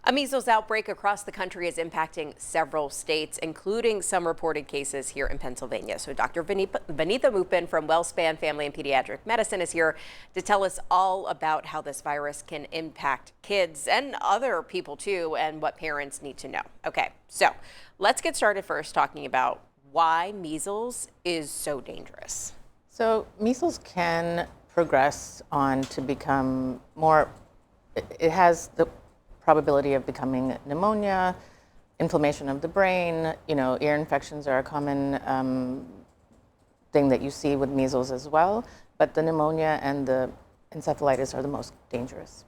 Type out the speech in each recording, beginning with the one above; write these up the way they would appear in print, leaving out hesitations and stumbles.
A measles outbreak across the country is impacting several states, including some reported cases here in Pennsylvania. So Dr. Vinitha Moopen from WellSpan Family and Pediatric Medicine is here to tell us all about how this virus can impact kids and other people too, and what parents need to know. Okay, so let's get started first talking about why measles is so dangerous. So measles can progress on to become more, it has the probability of becoming pneumonia, inflammation of the brain. Ear infections are a common thing that you see with measles as well, but the pneumonia and the encephalitis are the most dangerous.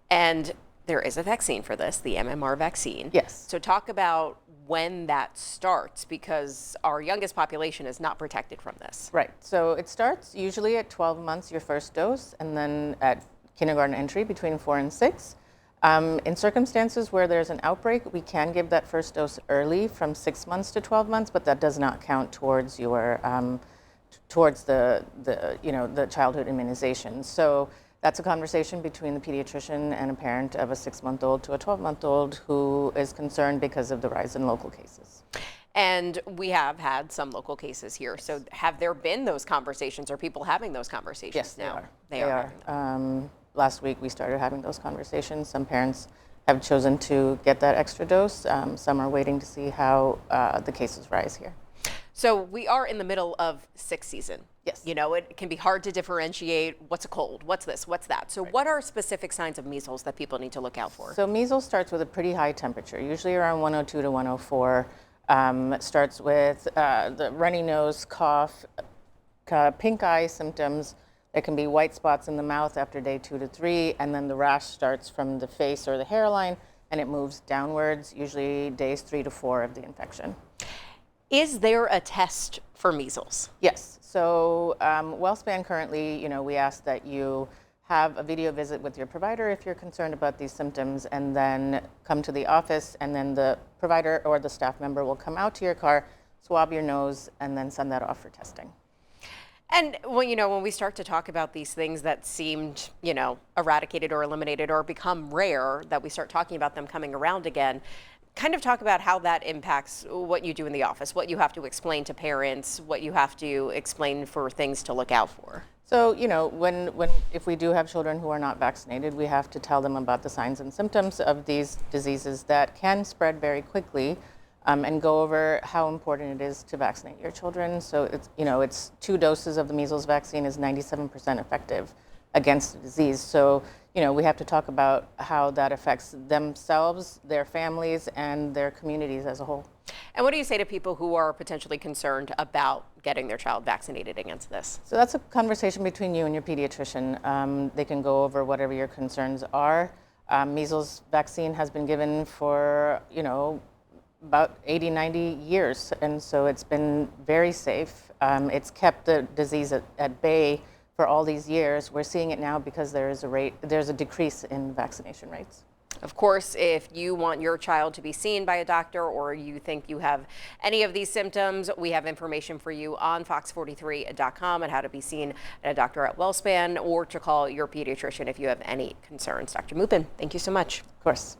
And there is a vaccine for this, the MMR vaccine. Yes. So talk about when that starts, because our youngest population is not protected from this. Right. So it starts usually at 12 months, your first dose, and then at kindergarten entry between 4 and 6. In circumstances where there's an outbreak, we can give that first dose early from 6 months to 12 months, but that does not count towards your towards the childhood immunization. So that's a conversation between the pediatrician and a parent of a 6-month-old to a 12-month-old who is concerned because of the rise in local cases. And we have had some local cases here. So have there been those conversations? Are people having those conversations Yes, now? They are. Last week we started having those conversations. Some parents have chosen to get that extra dose. Some are waiting to see how the cases rise here. So we are in the middle of sick season. Yes. It can be hard to differentiate what's a cold, what's this, what's that. So what are specific signs of measles that people need to look out for? So measles starts with a pretty high temperature, usually around 102 to 104. Starts with the runny nose, cough, pink eye symptoms. There can be white spots in the mouth after day 2 to 3, and then the rash starts from the face or the hairline, and it moves downwards, usually days 3 to 4 of the infection. Is there a test for measles? Yes. So WellSpan currently, we ask that you have a video visit with your provider if you're concerned about these symptoms, and then come to the office, and then the provider or the staff member will come out to your car, swab your nose, and then send that off for testing. And when we start to talk about these things that seemed, eradicated or eliminated or become rare, that we start talking about them coming around again, kind of talk about how that impacts what you do in the office, what you have to explain to parents, what you have to explain for things to look out for. So, if we do have children who are not vaccinated, we have to tell them about the signs and symptoms of these diseases that can spread very quickly. And go over how important it is to vaccinate your children. So it's 2 doses of the measles vaccine is 97% effective against the disease. So, we have to talk about how that affects themselves, their families, and their communities as a whole. And what do you say to people who are potentially concerned about getting their child vaccinated against this? So that's a conversation between you and your pediatrician. They can go over whatever your concerns are. Measles vaccine has been given for, about 80, 90 years, and so it's been very safe. It's kept the disease at bay for all these years. We're seeing it now because there's a decrease in vaccination rates. Of course, if you want your child to be seen by a doctor or you think you have any of these symptoms, we have information for you on fox43.com on how to be seen at a doctor at WellSpan or to call your pediatrician if you have any concerns. Dr. Moopen, thank you so much. Of course.